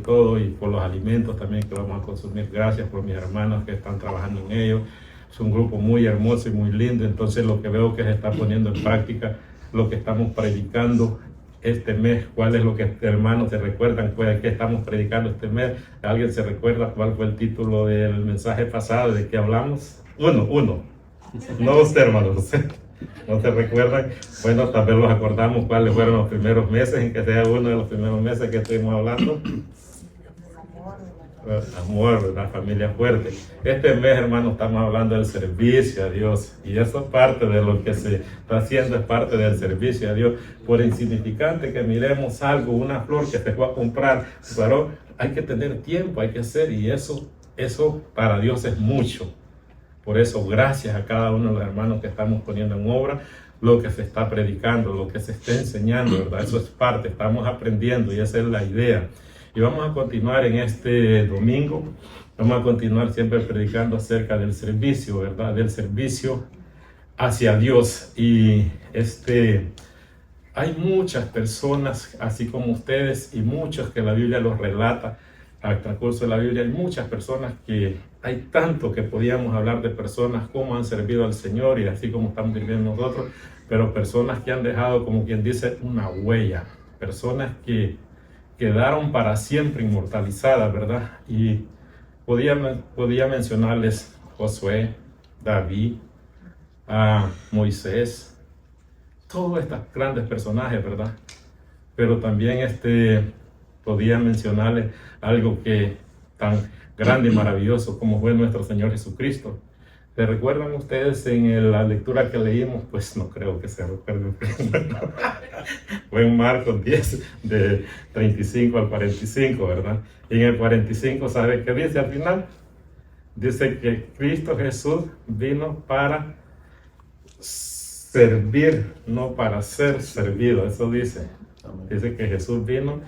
todo y por los alimentos también que vamos a consumir. Gracias por mis hermanos que están trabajando en ello. Es un grupo muy hermoso y muy lindo. Entonces lo que veo que se está poniendo en práctica lo que estamos predicando este mes. ¿Cuál es lo que hermanos se recuerdan? ¿Qué estamos predicando este mes? ¿Alguien se recuerda cuál fue el título del mensaje pasado? ¿De qué hablamos? Uno. No usted, hermanos. ¿No se recuerdan? Bueno, tal vez los acordamos cuáles fueron los primeros meses, en que sea uno de los primeros meses que estuvimos hablando. Amor, la familia fuerte. Este mes, hermanos, estamos hablando del servicio a Dios. Y eso es parte de lo que se está haciendo, es parte del servicio a Dios. Por insignificante que miremos algo, una flor que se fue a comprar, pero hay que tener tiempo, hay que hacer, y eso para Dios es mucho. Por eso, gracias a cada uno de los hermanos que estamos poniendo en obra lo que se está predicando, lo que se está enseñando, ¿verdad? Eso es parte, estamos aprendiendo y esa es la idea. Y vamos a continuar en este domingo, vamos a continuar siempre predicando acerca del servicio, ¿verdad? Del servicio hacia Dios. Y hay muchas personas, así como ustedes, y muchos que la Biblia los relata. Al transcurso de la Biblia hay muchas personas que hay tanto que podíamos hablar de personas cómo han servido al Señor y así como estamos viviendo nosotros, pero personas que han dejado, como quien dice, una huella, personas que quedaron para siempre inmortalizadas, ¿verdad? Y podía mencionarles Josué, David, Moisés, todos estos grandes personajes, ¿verdad? Pero también podía mencionarles algo que tan grande y maravilloso como fue nuestro Señor Jesucristo. ¿Se recuerdan ustedes en la lectura que leímos? Pues no creo que se recuerden. Fue en Marcos 10, de 35 al 45, ¿verdad? Y en el 45, ¿sabe qué dice al final? Dice que Cristo Jesús vino para servir, no para ser servido. Eso dice. Dice que Jesús vino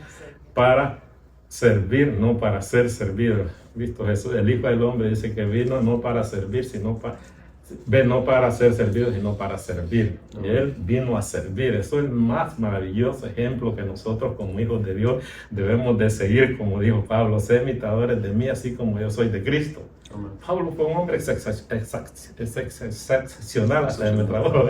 para servir, no para ser servido. Cristo Jesús, el Hijo del Hombre, dice que vino no para servir, no para ser servido, sino para servir. Y Él vino a servir. Eso es el más maravilloso ejemplo que nosotros como hijos de Dios debemos de seguir, como dijo Pablo, sé imitadores de mí, así como yo soy de Cristo. Amén. Pablo fue un hombre excepcional, hasta me trabó,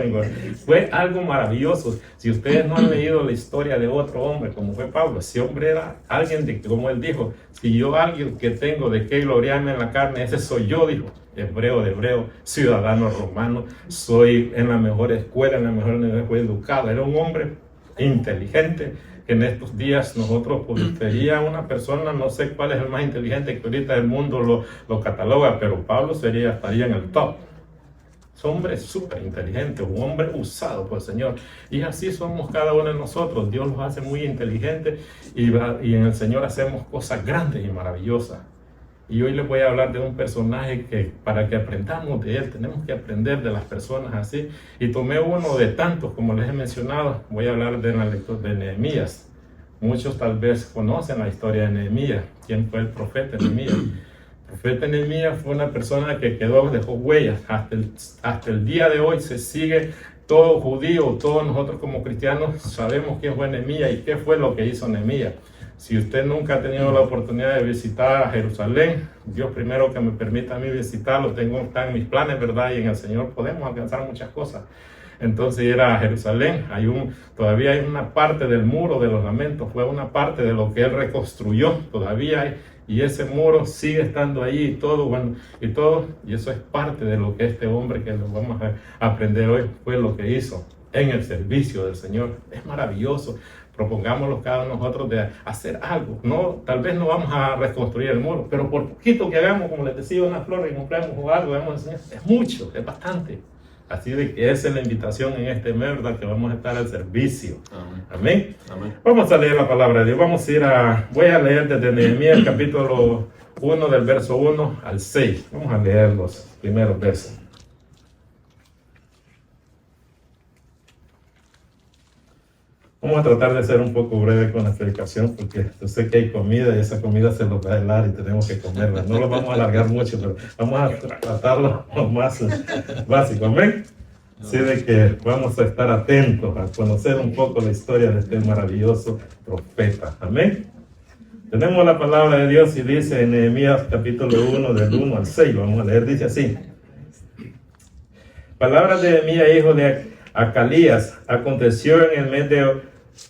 fue algo maravilloso. Si ustedes no han leído la historia de otro hombre como fue Pablo, ese hombre era alguien de, como él dijo, si yo alguien que tengo de qué gloriarme en la carne, ese soy yo, dijo. Hebreo de hebreo, ciudadano romano, soy en la mejor escuela, en la mejor universidad, fue educado. Era un hombre inteligente, que en estos días nosotros sería una persona, no sé cuál es el más inteligente que ahorita el mundo lo cataloga, pero Pablo estaría en el top. Es un hombre súper inteligente, un hombre usado por el Señor. Y así somos cada uno de nosotros. Dios los hace muy inteligentes y en el Señor hacemos cosas grandes y maravillosas. Y hoy les voy a hablar de un personaje que para que aprendamos de él, tenemos que aprender de las personas así. Y tomé uno de tantos, como les he mencionado, voy a hablar de la lectura de Nehemías. Muchos tal vez conocen la historia de Nehemías. ¿Quién fue el profeta Nehemías? El profeta Nehemías fue una persona que dejó huellas. Hasta el día de hoy se sigue, todo judío, todos nosotros como cristianos sabemos quién fue Nehemías y qué fue lo que hizo Nehemías. Si usted nunca ha tenido la oportunidad de visitar a Jerusalén, Dios primero que me permita a mí visitarlo, está en mis planes, ¿verdad? Y en el Señor podemos alcanzar muchas cosas. Entonces ir a Jerusalén, todavía hay una parte del muro de los lamentos, fue una parte de lo que Él reconstruyó, todavía hay, y ese muro sigue estando ahí y todo, y eso es parte de lo que este hombre que nos vamos a aprender hoy fue lo que hizo en el servicio del Señor. Es maravilloso. Propongámoslo cada uno de nosotros de hacer algo. No, tal vez no vamos a reconstruir el muro, pero por poquito que hagamos, como les decía, una flor y compramos o algo, vamos a enseñar, es mucho, es bastante. Así de que esa es la invitación en este mes, ¿verdad? Que vamos a estar al servicio. Amén. Amén. Vamos a leer la palabra de Dios. Voy a leer desde Nehemías capítulo 1 del verso 1 al 6. Vamos a leer los primeros versos. Vamos a tratar de ser un poco breve con la predicación porque yo sé que hay comida y esa comida se nos va a helar y tenemos que comerla. No lo vamos a alargar mucho, pero vamos a tratarlo lo más básico. Amén. Así de que vamos a estar atentos a conocer un poco la historia de este maravilloso profeta. Amén. Tenemos la palabra de Dios y dice en Nehemías capítulo 1 del 1 al 6, vamos a leer, dice así. Palabras de Nehemías, hijo de Acalías, aconteció en el mes de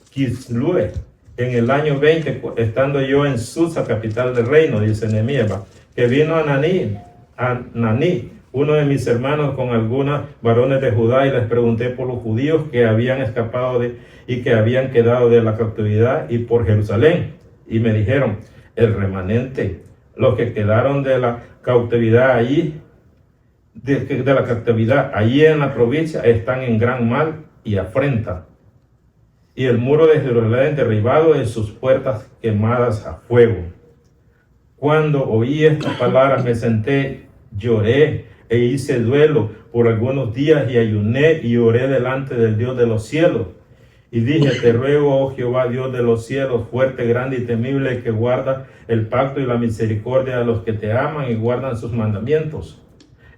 Kislue, en el año 20, estando yo en Susa, capital del reino, dice Nehemías, que vino Ananí, uno de mis hermanos, con algunos varones de Judá, y les pregunté por los judíos que habían escapado y que habían quedado de la cautividad y por Jerusalén. Y me dijeron, el remanente, los que quedaron de la cautividad allí, allí en la provincia, están en gran mal y afrenta. Y el muro de Jerusalén derribado y sus puertas quemadas a fuego. Cuando oí estas palabras me senté, lloré e hice duelo por algunos días y ayuné y oré delante del Dios de los cielos. Y dije, te ruego, oh Jehová, Dios de los cielos, fuerte, grande y temible, que guarda el pacto y la misericordia de los que te aman y guardan sus mandamientos.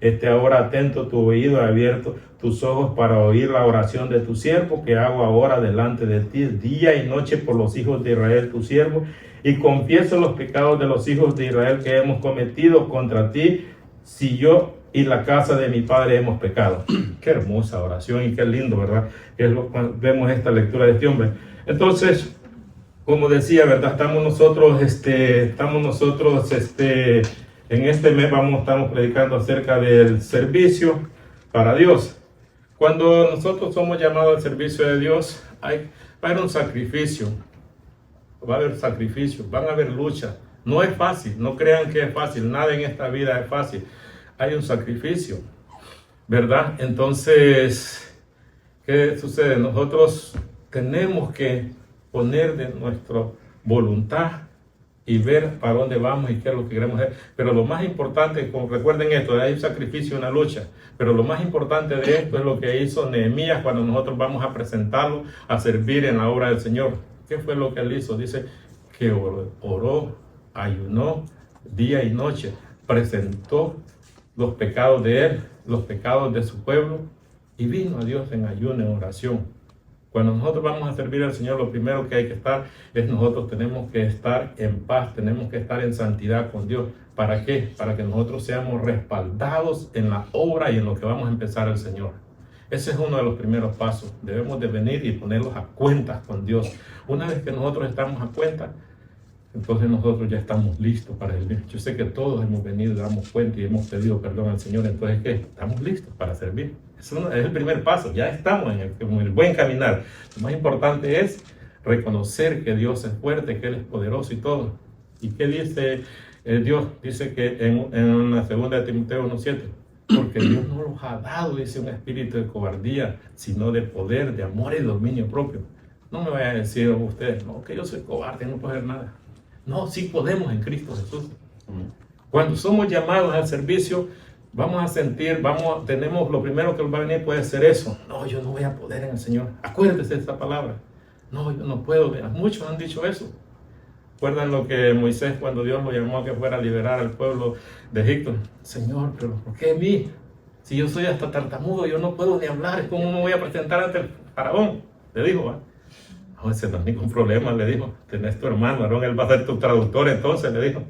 Esté ahora atento tu oído, abierto tus ojos para oír la oración de tu siervo que hago ahora delante de ti, día y noche por los hijos de Israel, tu siervo, y confieso los pecados de los hijos de Israel que hemos cometido contra ti, si yo y la casa de mi padre hemos pecado. Qué hermosa oración y qué lindo, ¿verdad? Es lo que vemos esta lectura de este hombre. Entonces, como decía, ¿verdad? Estamos nosotros en este mes estamos predicando acerca del servicio para Dios. Cuando nosotros somos llamados al servicio de Dios, va a haber un sacrificio, van a haber luchas. No es fácil, no crean que es fácil, nada en esta vida es fácil. Hay un sacrificio, ¿verdad? Entonces, ¿qué sucede? Nosotros tenemos que poner de nuestra voluntad y ver para dónde vamos y qué es lo que queremos hacer. Pero lo más importante, recuerden esto, hay un sacrificio, una lucha, pero lo más importante de esto es lo que hizo Nehemías cuando nosotros vamos a presentarlo, a servir en la obra del Señor. ¿Qué fue lo que él hizo? Dice que oró, ayunó día y noche, presentó los pecados de él, los pecados de su pueblo, y vino a Dios en ayuno, en oración. Cuando nosotros vamos a servir al Señor, lo primero que hay que estar es nosotros tenemos que estar en paz, tenemos que estar en santidad con Dios. ¿Para qué? Para que nosotros seamos respaldados en la obra y en lo que vamos a empezar el Señor. Ese es uno de los primeros pasos. Debemos de venir y ponerlos a cuentas con Dios. Una vez que nosotros estamos a cuenta, entonces nosotros ya estamos listos para servir. Yo sé que todos hemos venido, damos cuenta y hemos pedido perdón al Señor. Entonces, ¿qué? Estamos listos para servir. Eso es el primer paso. Ya estamos en el buen caminar. Lo más importante es reconocer que Dios es fuerte, que Él es poderoso y todo. ¿Y qué dice Dios? Dice que en la segunda de Timoteo 1:7, porque Dios no nos ha dado, dice, un espíritu de cobardía, sino de poder, de amor y dominio propio. No me vaya a decir a ustedes, no, que yo soy cobarde, no puedo hacer nada. No, sí podemos en Cristo Jesús. Cuando somos llamados al servicio, vamos a sentir, tenemos, lo primero que nos va a venir puede ser eso. No, yo no voy a poder en el Señor. Acuérdese de esta palabra. No, yo no puedo. Muchos han dicho eso. ¿Recuerdan lo que Moisés, cuando Dios lo llamó a que fuera a liberar al pueblo de Egipto? Señor, pero ¿por qué a mí? Si yo soy hasta tartamudo, yo no puedo ni hablar. ¿Cómo me voy a presentar ante el faraón? Le dijo, ¿va? No, ese no es ningún problema, le dijo. Tenés tu hermano, Aarón, él va a ser tu traductor, entonces, le dijo.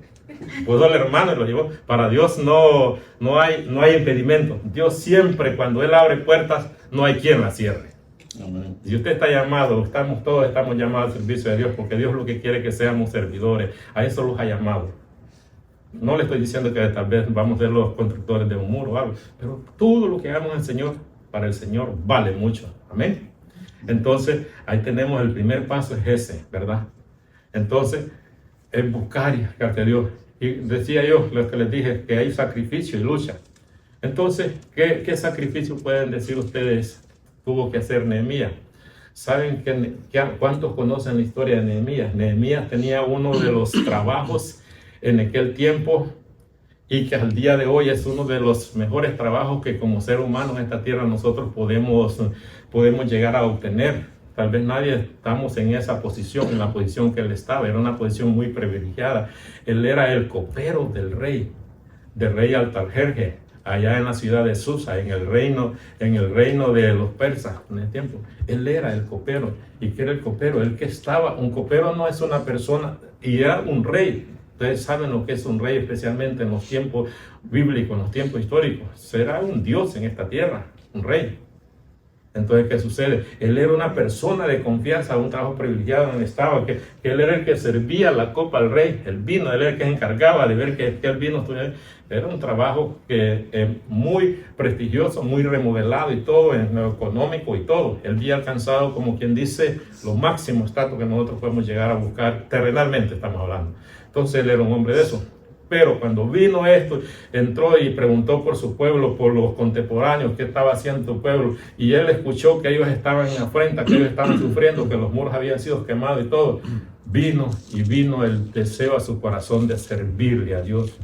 Puso al hermano y lo llevó. Para Dios no hay impedimento. Dios siempre, cuando Él abre puertas, no hay quien las cierre. Amén. Si usted está llamado, todos estamos llamados al servicio de Dios, porque Dios lo que quiere es que seamos servidores. A eso los ha llamado. No le estoy diciendo que tal vez vamos a ser los constructores de un muro o algo, pero todo lo que hagamos al Señor, para el Señor vale mucho. Amén. Entonces, ahí tenemos el primer paso, es ese, ¿verdad? Entonces, es buscar y acercarte a Dios. Y decía yo, lo que les dije, que hay sacrificio y lucha. Entonces, ¿qué sacrificio pueden decir ustedes tuvo que hacer Nehemías? ¿Saben cuántos conocen la historia de Nehemías? Nehemías tenía uno de los trabajos en aquel tiempo y que al día de hoy es uno de los mejores trabajos que como ser humano en esta tierra nosotros podemos llegar a obtener. Tal vez nadie estamos en esa posición, en la posición que él estaba. Era una posición muy privilegiada. Él era el copero del rey Artajerjes. allá en la ciudad de Susa, en el reino de los persas en ese tiempo. Él era el copero. ¿Y qué era el copero? El que estaba, un copero no es una persona, y era un rey. Ustedes saben lo que es un rey, especialmente en los tiempos bíblicos, en los tiempos históricos. Será un dios en esta tierra, un rey. Entonces, ¿qué sucede? Él era una persona de confianza, un trabajo privilegiado donde estaba, que él era el que servía la copa al rey, el vino, él era el que se encargaba de ver que el vino estuviera. Era un trabajo muy prestigioso, muy remodelado y todo, en lo económico y todo. Él había alcanzado, como quien dice, los máximos estatus que nosotros podemos llegar a buscar terrenalmente, estamos hablando. Entonces, él era un hombre de eso. Pero cuando vino esto, entró y preguntó por su pueblo, por los contemporáneos, qué estaba haciendo su pueblo. Y él escuchó que ellos estaban en afrenta, que ellos estaban sufriendo, que los muros habían sido quemados y todo. Vino el deseo a su corazón de servirle a Dios.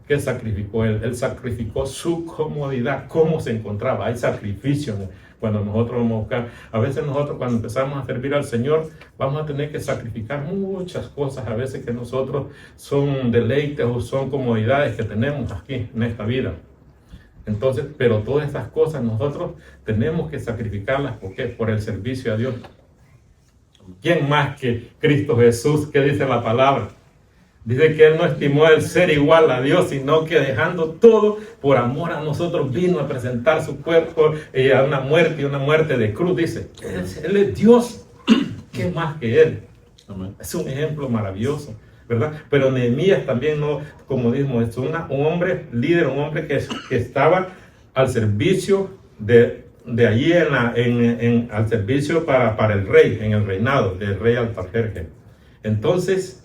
¿Qué sacrificó él? Él sacrificó su comodidad. ¿Cómo se encontraba? Hay sacrificio cuando nosotros vamos a buscar. A veces nosotros cuando empezamos a servir al Señor vamos a tener que sacrificar muchas cosas. A veces que nosotros son deleites o son comodidades que tenemos aquí en esta vida. Entonces, pero todas estas cosas nosotros tenemos que sacrificarlas. ¿Por qué? Por el servicio a Dios. ¿Quién más que Cristo Jesús? ¿Qué dice la palabra? Dice que Él no estimó el ser igual a Dios, sino que dejando todo por amor a nosotros vino a presentar su cuerpo a una muerte de cruz. Dice, Él es Dios. ¿Qué más que Él? Amén. Es un ejemplo maravilloso, ¿verdad? Pero Nehemías también, no, como dijimos, es un hombre líder, un hombre que estaba al servicio de allí, al servicio para el rey, en el reinado del rey Artajerjes. Entonces,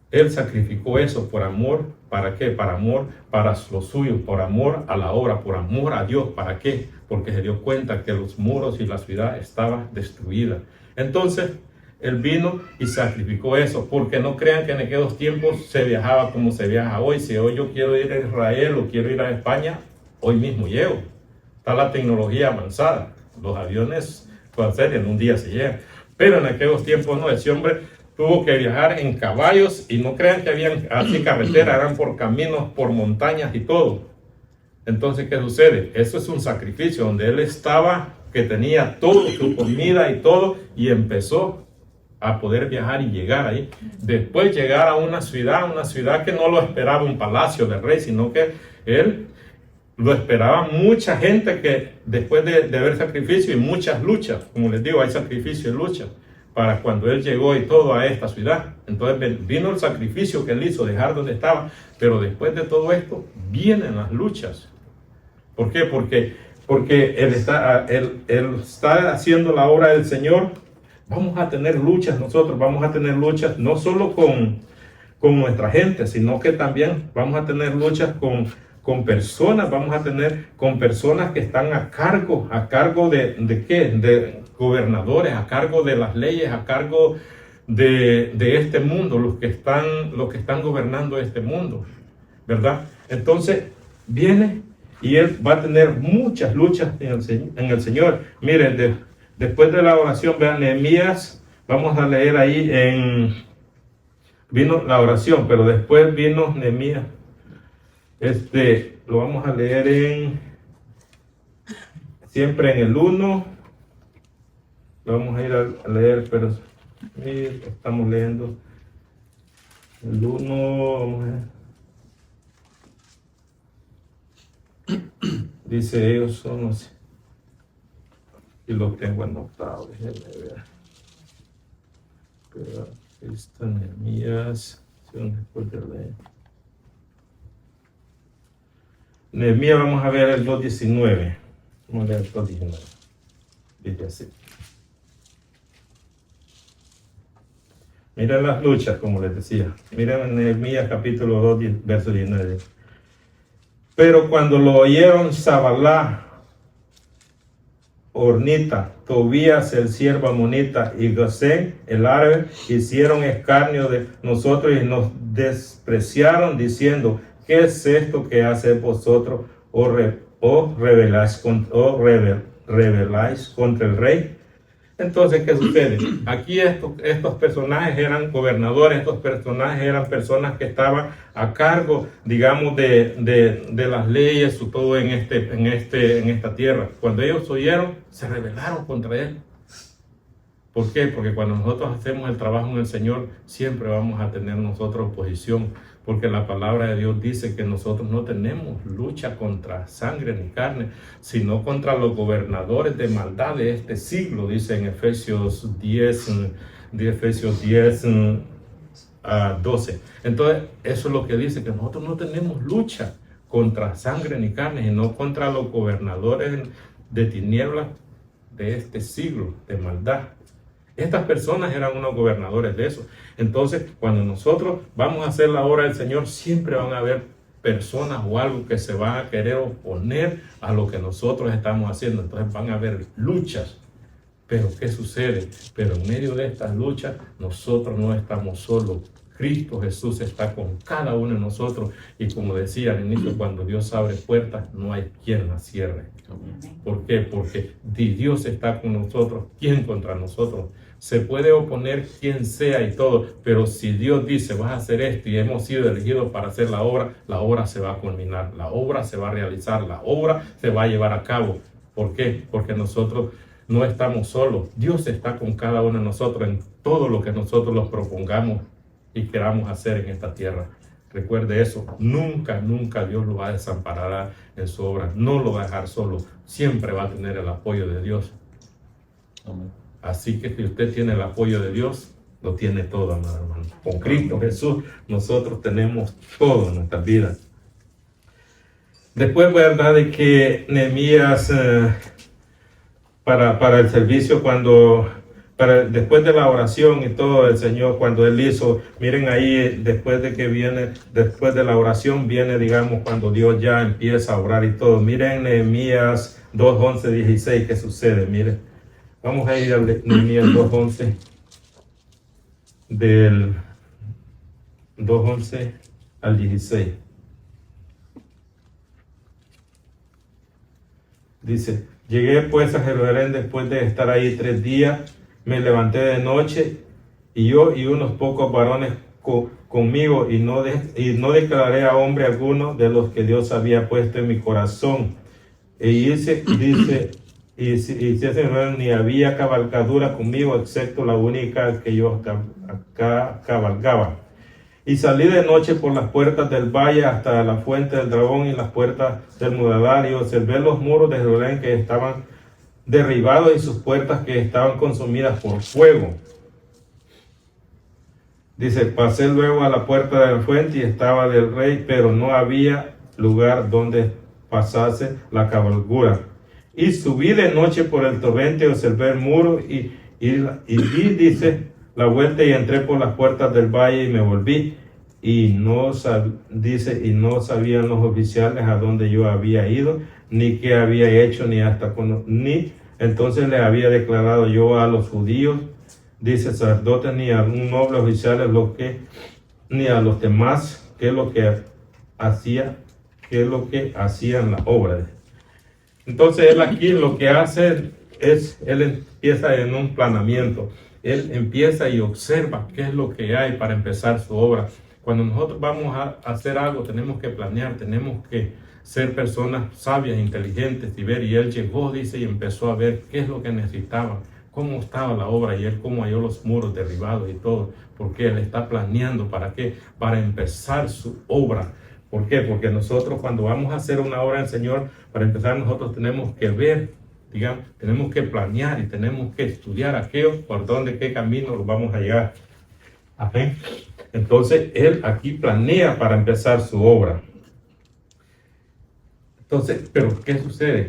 él sacrificó eso por amor. ¿Para qué? Para amor para los suyos, por amor a la obra, por amor a Dios. ¿Para qué? Porque se dio cuenta que los muros y la ciudad estaban destruidas. Entonces, él vino y sacrificó eso, porque no crean que en aquellos tiempos se viajaba como se viaja hoy. Si hoy yo quiero ir a Israel o quiero ir a España, hoy mismo llego. Está la tecnología avanzada. Los aviones, pueden ser, en un día se llegan. Pero en aquellos tiempos no, ese hombre tuvo que viajar en caballos y no crean que habían así carretera, eran por caminos, por montañas y todo. Entonces, ¿qué sucede? Eso es un sacrificio donde él estaba, que tenía todo, su comida y todo, y empezó a poder viajar y llegar ahí. Después llegar a una ciudad que no lo esperaba un palacio del rey, sino que él lo esperaba mucha gente que después de ver sacrificio y muchas luchas, como les digo, hay sacrificio y lucha. Para cuando él llegó y todo a esta ciudad. Entonces vino el sacrificio que él hizo, dejar donde estaba, pero después de todo esto vienen las luchas. ¿Por qué? Porque él está haciendo la obra del Señor. Vamos a tener luchas nosotros, vamos a tener luchas no solo con nuestra gente, sino que también vamos a tener luchas con personas, vamos a tener con personas que están a cargo de ¿qué? De gobernadores, a cargo de las leyes, a cargo de este mundo, los que están gobernando este mundo, ¿verdad? Entonces viene y él va a tener muchas luchas en el Señor. Miren, después de la oración, vean Nehemías, vamos a leer ahí vino la oración, pero después vino Nehemías. Lo vamos a leer siempre en el 1. Lo vamos a ir a leer, pero estamos leyendo el 1. Vamos a ver. Dice, ellos son los, y los tengo anotados, déjenme ver. Pero aquí están Nehemías, después de leer. Nehemías, vamos a ver el 2:19. Vamos a leer el 2:19. Dice así. Miren las luchas, como les decía. Miren en Nehemías capítulo 2, verso 19. Pero cuando lo oyeron Sabalá, Ornita, Tobías el siervo amonita y Gesem el árabe, hicieron escarnio de nosotros y nos despreciaron diciendo, ¿qué es esto que hacéis vosotros? ¿O rebeláis contra el rey? Entonces, ¿qué sucede? Aquí estos personajes eran gobernadores, estos personajes eran personas que estaban a cargo, digamos, de las leyes, todo en esta tierra. Cuando ellos oyeron, se rebelaron contra él. ¿Por qué? Porque cuando nosotros hacemos el trabajo en el Señor, siempre vamos a tener nosotros oposición, porque la palabra de Dios dice que nosotros no tenemos lucha contra sangre ni carne, sino contra los gobernadores de maldad de este siglo, dice en Efesios 10, 12. Entonces, eso es lo que dice, que nosotros no tenemos lucha contra sangre ni carne, sino contra los gobernadores de tinieblas de este siglo de maldad. Estas personas eran unos gobernadores de eso. Entonces, cuando nosotros vamos a hacer la obra del Señor, siempre van a haber personas o algo que se van a querer oponer a lo que nosotros estamos haciendo. Entonces van a haber luchas. Pero ¿qué sucede? Pero en medio de estas luchas, nosotros no estamos solos. Cristo Jesús está con cada uno de nosotros. Y como decía al inicio, cuando Dios abre puertas, no hay quien las cierre. ¿Por qué? Porque Dios está con nosotros. ¿Quién contra nosotros? Se puede oponer quien sea y todo, pero si Dios dice, vas a hacer esto y hemos sido elegidos para hacer la obra se va a culminar, la obra se va a realizar, la obra se va a llevar a cabo. ¿Por qué? Porque nosotros no estamos solos. Dios está con cada uno de nosotros en todo lo que nosotros los propongamos y queramos hacer en esta tierra. Recuerde eso, nunca Dios lo va a desamparar en su obra, no lo va a dejar solo, siempre va a tener el apoyo de Dios. Amén. Así que si usted tiene el apoyo de Dios, lo tiene todo, hermano. Con Cristo Jesús, nosotros tenemos todo en nuestras vidas. Después, verdad, de que Nehemías, para el servicio, después de la oración y todo, el Señor, cuando Él hizo, miren ahí, después de la oración, viene, digamos, cuando Dios ya empieza a orar y todo. Miren Nehemías 2, 11, 16, ¿qué sucede? Miren. Vamos a ir a Nehemías 2:11, del 2:11 al 16. Dice, llegué pues a Jerusalén después de estar ahí 3 días, me levanté de noche, y yo y unos pocos varones conmigo, y no declaré a hombre alguno de los que Dios había puesto en mi corazón. Dice, y si ni había cabalgadura conmigo, excepto la única que yo cabalgaba. Y salí de noche por las puertas del valle hasta la fuente del dragón y las puertas del muladar, y observé los muros de Jerusalén que estaban derribados y sus puertas que estaban consumidas por fuego. Dice, pasé luego a la puerta de la fuente y estaba del rey, pero no había lugar donde pasase la cabalgura. Y subí de noche por el torrente, observé el muro y di, dice, la vuelta y entré por las puertas del valle y me volví. Y no sabían los oficiales a dónde yo había ido, ni qué había hecho, ni entonces les había declarado yo a los judíos, dice, sacerdotes, ni a un noble oficial, ni a los demás, qué es lo que hacían la obra. Entonces él aquí lo que hace es, él empieza en un planeamiento. Él empieza y observa qué es lo que hay para empezar su obra. Cuando nosotros vamos a hacer algo, tenemos que planear, tenemos que ser personas sabias, inteligentes y ver. Y él llegó, dice, y empezó a ver qué es lo que necesitaban, cómo estaba la obra y él cómo halló los muros derribados y todo. Porque él está planeando, ¿para qué? Para empezar su obra. ¿Por qué? Porque nosotros cuando vamos a hacer una obra del Señor, para empezar nosotros tenemos que ver, digamos, tenemos que planear y tenemos que estudiar aquello, por dónde, qué camino lo vamos a llegar. Amén. Entonces, él aquí planea para empezar su obra. Entonces, pero ¿qué sucede?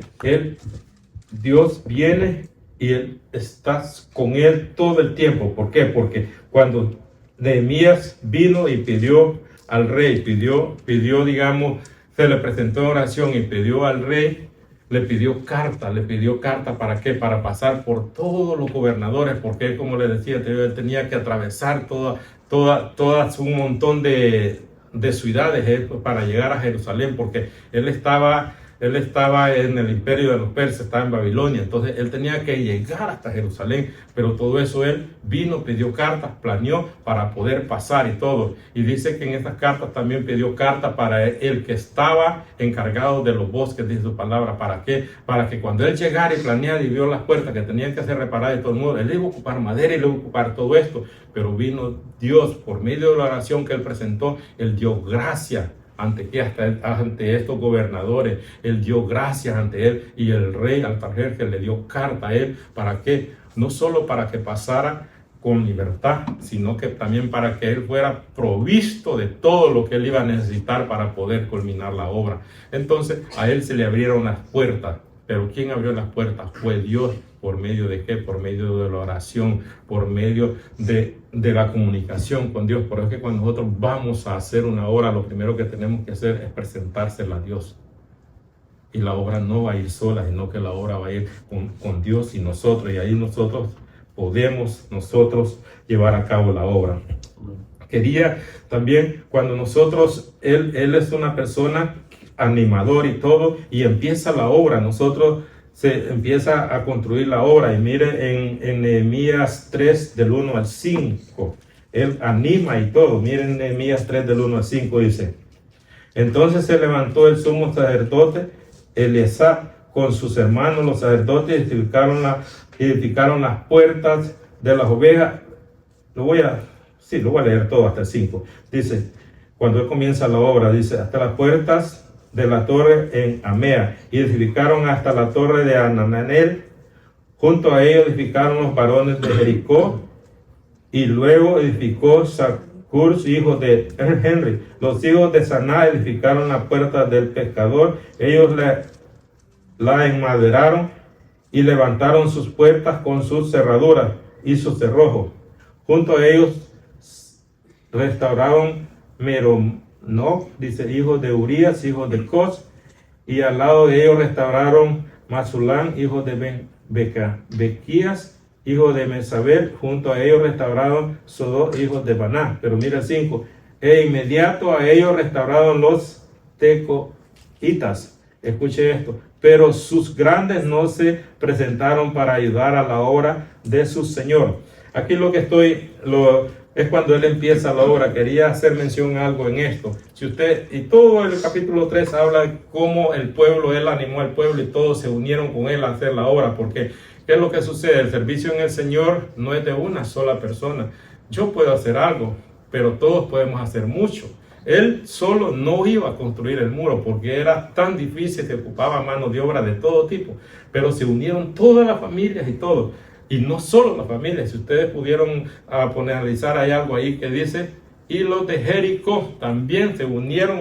Dios viene y él está con él todo el tiempo. ¿Por qué? Porque cuando Nehemías vino y pidió al rey, pidió, digamos, se le presentó en oración y pidió al rey, le pidió carta, ¿para qué? Para pasar por todos los gobernadores, porque como le decía, él tenía que atravesar todas un montón de ciudades para llegar a Jerusalén, porque él estaba él estaba en el imperio de los persas, estaba en Babilonia, entonces él tenía que llegar hasta Jerusalén, pero todo eso él vino, pidió cartas, planeó para poder pasar y todo. Y dice que en estas cartas también pidió cartas para el que estaba encargado de los bosques, dice su palabra. ¿Para qué? Para que cuando él llegara y planeara y vio las puertas que tenían que ser reparadas y todo el mundo, él iba a ocupar madera y le iba a ocupar todo esto, pero vino Dios por medio de la oración que él presentó, él dio gracias ante estos gobernadores, él dio gracias ante él, y el rey Artajerjes le dio carta a él. ¿Para qué? No solo para que pasara con libertad, sino que también para que él fuera provisto de todo lo que él iba a necesitar para poder culminar la obra. Entonces a él se le abrieron las puertas. Pero ¿quién abrió las puertas? Fue Dios. ¿Por medio de qué? Por medio de la oración, por medio de la comunicación con Dios. Por eso es que cuando nosotros vamos a hacer una obra, lo primero que tenemos que hacer es presentársela a Dios. Y la obra no va a ir sola, sino que la obra va a ir con Dios y nosotros. Y ahí nosotros podemos llevar a cabo la obra. Quería también, cuando nosotros, él es una persona animador y todo, y empieza la obra, nosotros se empieza a construir la obra. Y miren en Nehemías 3 del 1 al 5, él anima y todo. Miren Nehemías 3 del 1 al 5 dice: entonces se levantó el sumo sacerdote Eleazar con sus hermanos los sacerdotes, edificaron las puertas de las ovejas. Lo voy a leer todo hasta el 5. Dice, cuando él comienza la obra, dice, hasta las puertas de la torre en Amea, y edificaron hasta la torre de Ananel. Junto a ellos edificaron los varones de Jericó, y luego edificó Zacur, hijo de Henry. Los hijos de Saná edificaron la puerta del pescador. Ellos la enmaderaron y levantaron sus puertas con sus cerraduras y sus cerrojos. Junto a ellos restauraron Meronot, dice, hijo de Urías, hijo de Cos, y al lado de ellos restauraron Masulán, hijo de Bequías, hijo de Mesabel. Junto a ellos restauraron Sodó, hijo de Baná. Pero mira el 5, e inmediato a ellos restauraron los tecoitas. Escuche esto. Pero sus grandes no se presentaron para ayudar a la obra de su Señor. Aquí es cuando él empieza la obra. Quería hacer mención a algo en esto. Y todo el capítulo 3 habla de cómo el pueblo, él animó al pueblo y todos se unieron con él a hacer la obra. Porque, ¿qué es lo que sucede? El servicio en el Señor no es de una sola persona. Yo puedo hacer algo, pero todos podemos hacer mucho. Él solo no iba a construir el muro porque era tan difícil, se ocupaba mano de obra de todo tipo. Pero se unieron todas las familias y todo. Y no solo las familias, si ustedes pudieron analizar, hay algo ahí que dice, y los de Jericó también se unieron.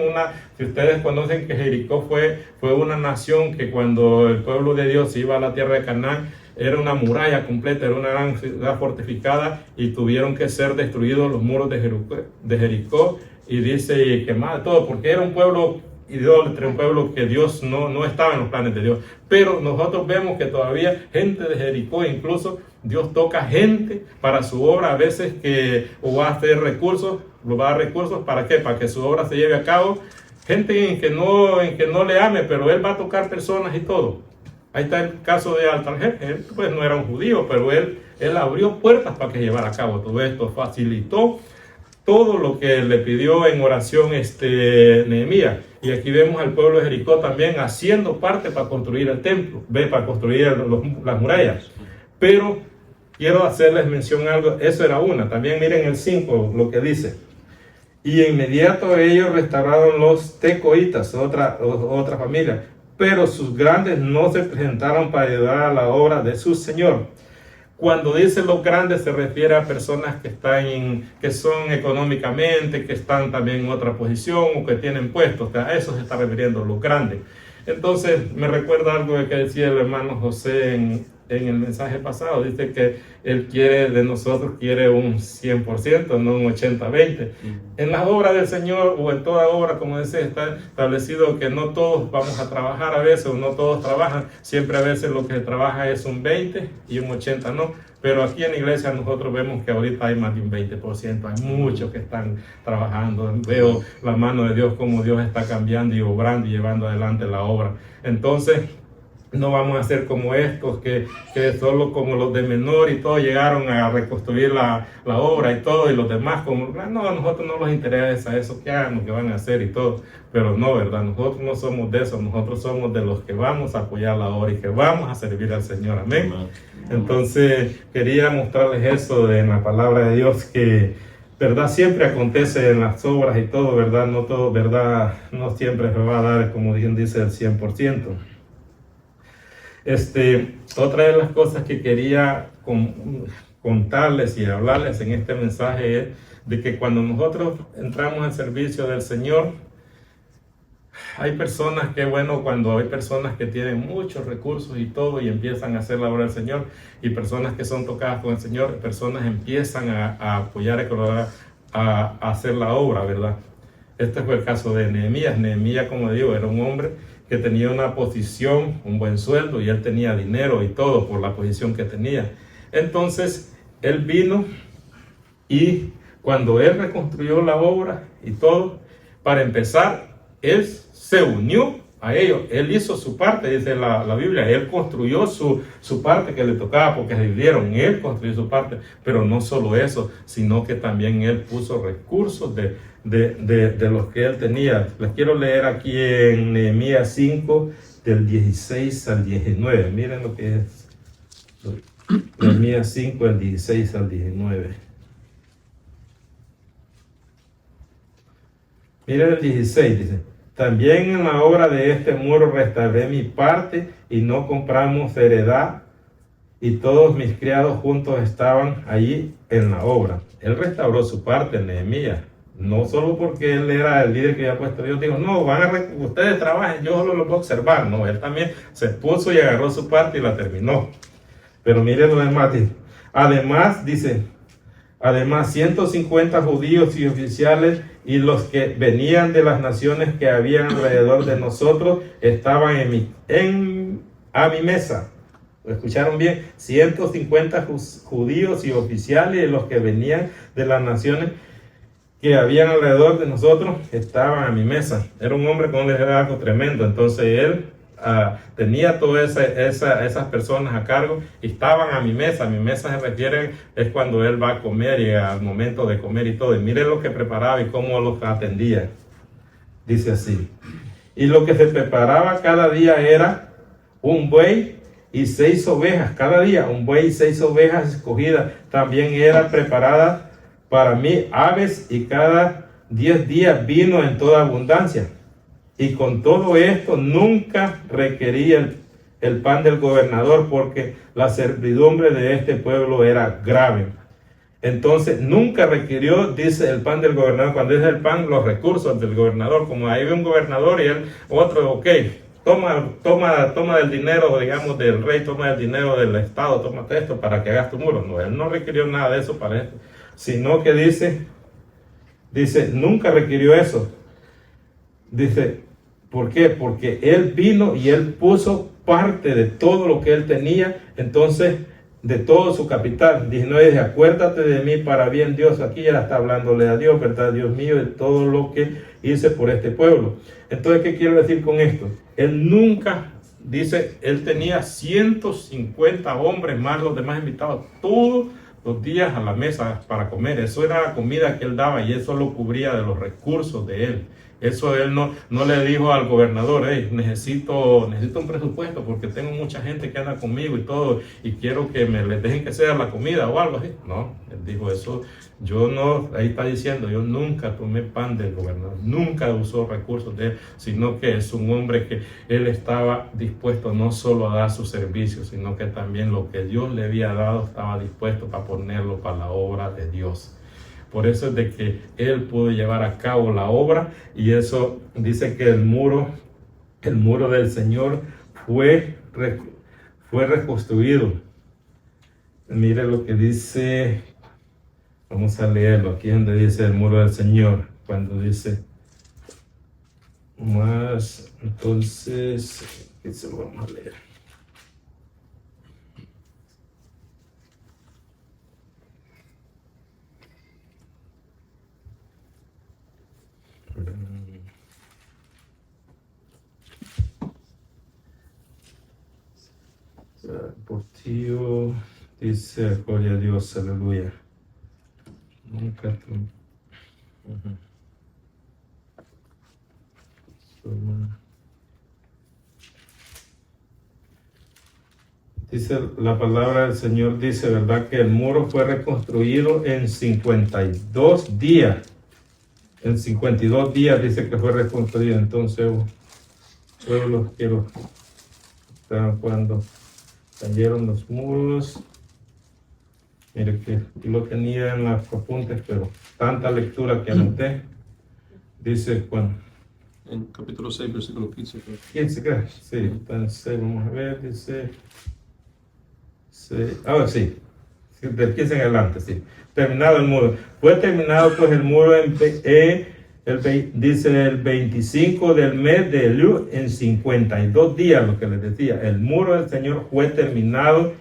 Si ustedes conocen que Jericó fue una nación que cuando el pueblo de Dios iba a la tierra de Canaán, era una muralla completa, era una gran ciudad fortificada, y tuvieron que ser destruidos los muros de Jericó, y dice, y quemado todo, porque era un pueblo idólatra, un pueblo que Dios no estaba en los planes de Dios. Pero nosotros vemos que todavía gente de Jericó, incluso Dios toca gente para su obra, a veces o va a hacer recursos, lo va a dar recursos, ¿para qué? Para que su obra se lleve a cabo. Gente en que no le ame, pero él va a tocar personas y todo. Ahí está el caso de Artajerjes. Él pues no era un judío, pero él abrió puertas para que llevara a cabo todo esto, facilitó todo lo que le pidió en oración Nehemías. Y aquí vemos al pueblo de Jericó también haciendo parte para construir el templo, para construir las murallas. Pero quiero hacerles mención a algo, eso era una. También miren el 5, lo que dice. Y inmediato ellos restauraron los tecoitas, otra familia. Pero sus grandes no se presentaron para ayudar a la obra de su Señor. Cuando dice los grandes se refiere a personas que son económicamente, que están también en otra posición o que tienen puestos. A eso se está refiriendo los grandes. Entonces me recuerda algo que decía el hermano José en el mensaje pasado, dice que Él quiere de nosotros, quiere un 100%, no un 80-20. En las obras del Señor o en toda obra, como dice, está establecido que no todos vamos a trabajar a veces, o no todos trabajan, siempre a veces lo que se trabaja es un 20 y un 80 no. Pero aquí en la iglesia nosotros vemos que ahorita hay más de un 20%, hay muchos que están trabajando. Veo la mano de Dios, como Dios está cambiando y obrando y llevando adelante la obra. Entonces, no vamos a ser como estos que solo como los de menor y todo llegaron a reconstruir la obra y todo, y los demás como, no, a nosotros no nos interesa eso, que hagan lo que van a hacer y todo. Pero no, ¿verdad? Nosotros no somos de eso, nosotros somos de los que vamos a apoyar la obra y que vamos a servir al Señor. Amén. Entonces quería mostrarles eso en la palabra de Dios, que verdad siempre acontece en las obras y todo, verdad, no todo, verdad, no siempre se va a dar, como bien dice, el 100%. Otra de las cosas que quería contarles y hablarles en este mensaje es de que cuando nosotros entramos al servicio del Señor, hay personas que, bueno, cuando hay personas que tienen muchos recursos y todo y empiezan a hacer la obra del Señor, y personas que son tocadas con el Señor, personas empiezan a apoyar, a hacer la obra, ¿verdad? Este fue el caso de Nehemías. Nehemías, como digo, era un hombre que tenía una posición, un buen sueldo, y él tenía dinero y todo por la posición que tenía. Entonces, él vino y cuando él reconstruyó la obra y todo, para empezar, él se unió a ellos. Él hizo su parte, dice la Biblia. Él construyó su parte que le tocaba porque se dividieron. Él construyó su parte, pero no solo eso, sino que también él puso recursos de los que él tenía. Les quiero leer aquí en Nehemías 5, del 16 al 19. Miren lo que es Nehemías 5, del 16 al 19. Miren el 16, dice: también en la obra de este muro restauré mi parte y no compramos heredad, y todos mis criados juntos estaban allí en la obra. Él restauró su parte, Nehemías. No solo porque él era el líder que había puesto Dios, dijo, no, ustedes trabajen, yo solo los voy a observar. No, él también se puso y agarró su parte y la terminó. Pero miren lo demás, además 150 judíos y oficiales y los que venían de las naciones que habían alrededor de nosotros estaban a mi mesa. ¿Lo escucharon bien? 150 judíos y oficiales y los que venían de las naciones que habían alrededor de nosotros estaban a mi mesa. Era un hombre con un liderazgo tremendo. Entonces él tenía todas esas personas a cargo y estaban a mi mesa. A mi mesa se refiere es cuando él va a comer y al momento de comer y todo. Y miren lo que preparaba y cómo los atendía. Dice así: y lo que se preparaba cada día era un buey y 6 ovejas. Cada día un buey y 6 ovejas escogidas. También era preparada para mí aves, y cada 10 días vino en toda abundancia. Y con todo esto nunca requería el pan del gobernador, porque la servidumbre de este pueblo era grave. Entonces nunca requirió, dice, el pan del gobernador. Cuando dice el pan, los recursos del gobernador. Como ahí ve un gobernador y él, otro, ok, toma del dinero, digamos, del rey, toma el dinero del estado, tómate esto para que hagas tu muro. No, él no requirió nada de eso para esto, sino que dice, nunca requirió eso. Dice, ¿por qué? Porque él vino y él puso parte de todo lo que él tenía, entonces, de todo su capital. 19 dice, acuérdate de mí para bien, Dios. Aquí ya está hablándole a Dios, ¿verdad? Dios mío, de todo lo que hice por este pueblo. Entonces, ¿qué quiero decir con esto? Él nunca, dice, él tenía 150 hombres más los demás invitados, todos los días a la mesa para comer. Eso era la comida que él daba y eso lo cubría de los recursos de él. Eso él no le dijo al gobernador, hey, necesito un presupuesto porque tengo mucha gente que anda conmigo y todo, y quiero que les dejen que sea la comida o algo así. No, él dijo eso, yo no, ahí está diciendo, yo nunca tomé pan del gobernador, nunca usó recursos de él, sino que es un hombre que él estaba dispuesto no solo a dar su servicio, sino que también lo que Dios le había dado estaba dispuesto para ponerlo para la obra de Dios. Por eso es de que él pudo llevar a cabo la obra, y eso dice que el muro del Señor fue reconstruido. Mire lo que dice, vamos a leerlo, aquí donde dice el muro del Señor, cuando dice más, entonces, ¿qué se lo vamos a leer? Portillo dice, gloria a Dios, aleluya. Nunca tú. Dice la palabra del Señor, dice, ¿verdad? Que el muro fue reconstruido en 52 días. En 52 días dice que fue reconstruido. Entonces, pueblos que estaban cuando cayeron los muros. Mire que lo tenía en los apuntes, pero tanta lectura que anoté. Dice cuando. En capítulo 6, versículo 15. 15, creo. Sí, entonces vamos a ver, dice. Ahora sí, del 15 en adelante, sí. Terminado el muro. Fue terminado pues el muro dice el 25 del mes de Elul en 52 días, lo que les decía. El muro del Señor fue terminado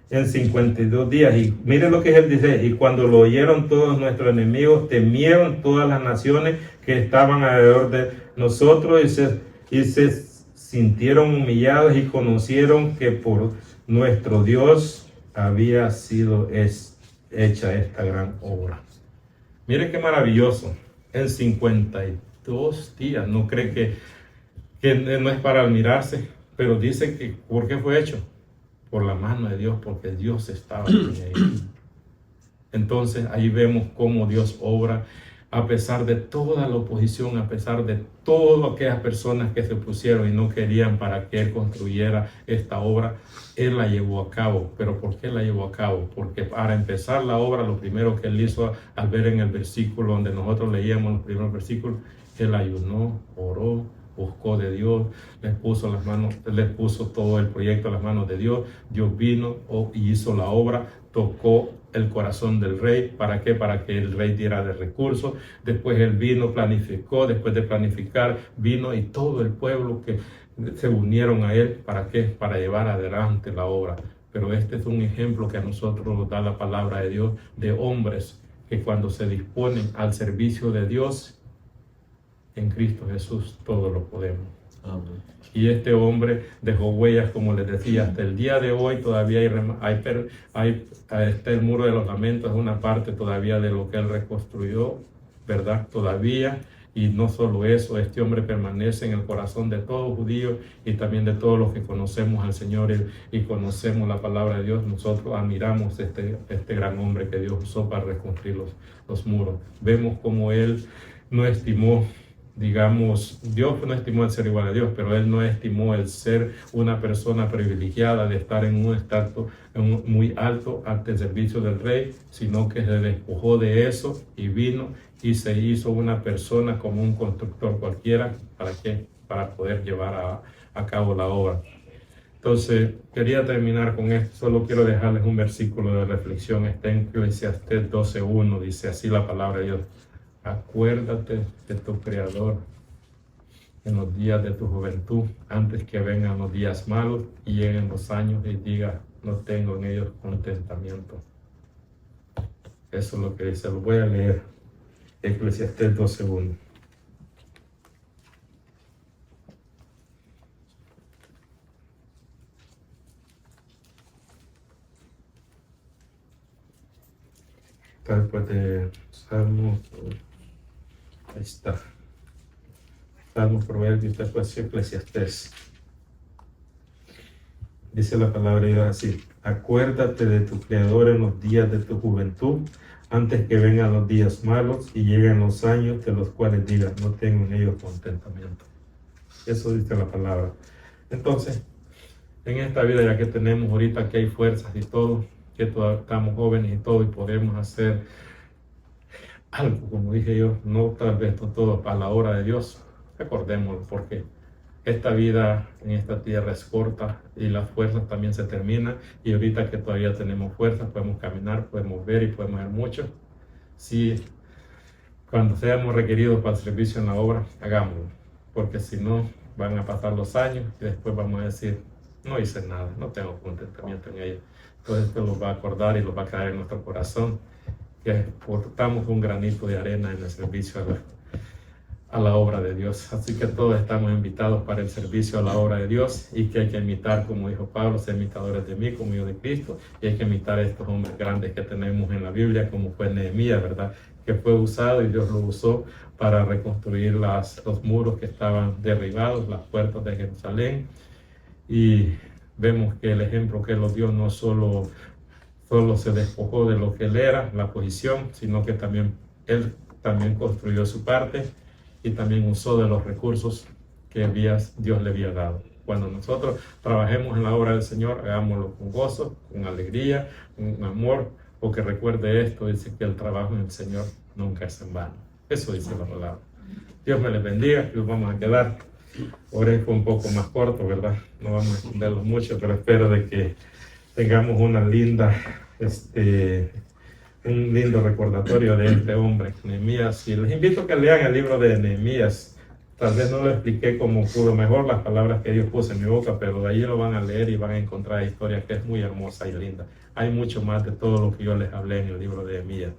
en 52 días. Y miren lo que él dice, y cuando lo oyeron todos nuestros enemigos, temieron todas las naciones que estaban alrededor de nosotros y se sintieron humillados y conocieron que por nuestro Dios había sido hecha esta gran obra. Mire qué maravilloso. En 52 días. No cree que no es para admirarse, pero dice que ¿por qué fue hecho? Por la mano de Dios, porque Dios estaba ahí. Entonces ahí vemos cómo Dios obra a pesar de toda la oposición, a pesar de todas aquellas personas que se pusieron y no querían para que Él construyera esta obra. Él la llevó a cabo. ¿Pero por qué la llevó a cabo? Porque para empezar la obra, lo primero que Él hizo, al ver en el versículo donde nosotros leíamos los primeros versículos, Él ayunó, oró, buscó de Dios, les puso todo el proyecto a las manos de Dios. Dios vino y hizo la obra, tocó el corazón del rey. ¿Para qué? Para que el rey diera de recursos. Después él vino, planificó, después de planificar, vino y todo el pueblo que se unieron a él. ¿Para qué? Para llevar adelante la obra. Pero este es un ejemplo que a nosotros nos da la palabra de Dios, de hombres que cuando se disponen al servicio de Dios, en Cristo Jesús todo lo podemos. Amén. Y este hombre dejó huellas, como les decía, hasta el día de hoy todavía está el muro de los lamentos, es una parte todavía de lo que él reconstruyó, ¿verdad? Todavía. Y no solo eso, este hombre permanece en el corazón de todo judío y también de todos los que conocemos al Señor y conocemos la palabra de Dios. Nosotros admiramos este gran hombre que Dios usó para reconstruir los muros. Vemos cómo él no estimó, digamos, Dios no estimó el ser igual a Dios, pero él no estimó el ser una persona privilegiada de estar en un estatus muy alto ante el servicio del rey, sino que se despojó de eso y vino y se hizo una persona como un constructor cualquiera. ¿Para qué? Para poder llevar a cabo la obra. Entonces, quería terminar con esto. Solo quiero dejarles un versículo de reflexión. Está en Eclesiastés 12:1. Dice así la palabra de Dios: acuérdate de tu Creador en los días de tu juventud, antes que vengan los días malos y lleguen los años y digas, no tengo en ellos contentamiento. Eso es lo que dice. Lo voy a leer. Eclesiastés 12:1. Está después de Salmos. Ahí está. Salmos, Proverbios, después Eclesiastés. Dice la palabra de Dios así: acuérdate de tu Creador en los días de tu juventud, antes que vengan los días malos y lleguen los años de los cuales digas, no tengo en ellos contentamiento. Eso dice la palabra. Entonces, en esta vida, ya que tenemos ahorita que hay fuerzas y todo, que todavía estamos jóvenes y todo, y podemos hacer algo, como dije yo, no tal vez todo a la hora de Dios, recordémoslo, porque esta vida en esta tierra es corta y las fuerzas también se terminan, y ahorita que todavía tenemos fuerzas, podemos caminar, podemos ver y podemos ver mucho. Si cuando seamos requeridos para el servicio en la obra, hagámoslo, porque si no, van a pasar los años y después vamos a decir, no hice nada, no tengo contentamiento en ello. Entonces esto los va a acordar y los va a caer en nuestro corazón, que portamos un granito de arena en el servicio a la obra de Dios. Así que todos estamos invitados para el servicio a la obra de Dios, y que hay que imitar, como dijo Pablo, ser imitadores de mí como yo de Cristo, y hay que imitar a estos hombres grandes que tenemos en la Biblia, como fue Nehemías, ¿verdad? Que fue usado y Dios lo usó para reconstruir los muros que estaban derribados, las puertas de Jerusalén, y vemos que el ejemplo que él nos dio no solo se despojó de lo que él era, la posición, sino que también él también construyó su parte y también usó de los recursos que Dios le había dado. Cuando nosotros trabajemos en la obra del Señor, hagámoslo con gozo, con alegría, con amor, porque recuerde esto, dice que el trabajo en el Señor nunca es en vano. Eso dice la palabra. Dios me les bendiga, nos vamos a quedar. Ahora fue un poco más corto, ¿verdad? No vamos a extenderlo mucho, pero espero de que tengamos una linda, un lindo recordatorio de este hombre, Nehemías. Y les invito a que lean el libro de Nehemías. Tal vez no lo expliqué como pudo mejor las palabras que Dios puso en mi boca, pero de ahí lo van a leer y van a encontrar historia que es muy hermosa y linda. Hay mucho más de todo lo que yo les hablé en el libro de Nehemías.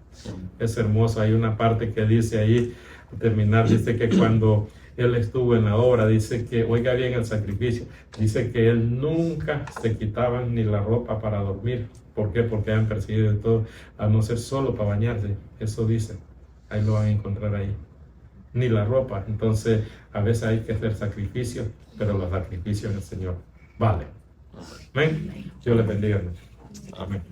Es hermoso. Hay una parte que dice ahí, al terminar, dice que cuando él estuvo en la obra, dice que, oiga bien el sacrificio, dice que él nunca se quitaban ni la ropa para dormir. ¿Por qué? Porque han perseguido de todo, a no ser solo para bañarse. Eso dice, ahí lo van a encontrar ahí. Ni la ropa. Entonces, a veces hay que hacer sacrificios, pero los sacrificios del Señor valen. Amén. Dios les bendiga. Amén.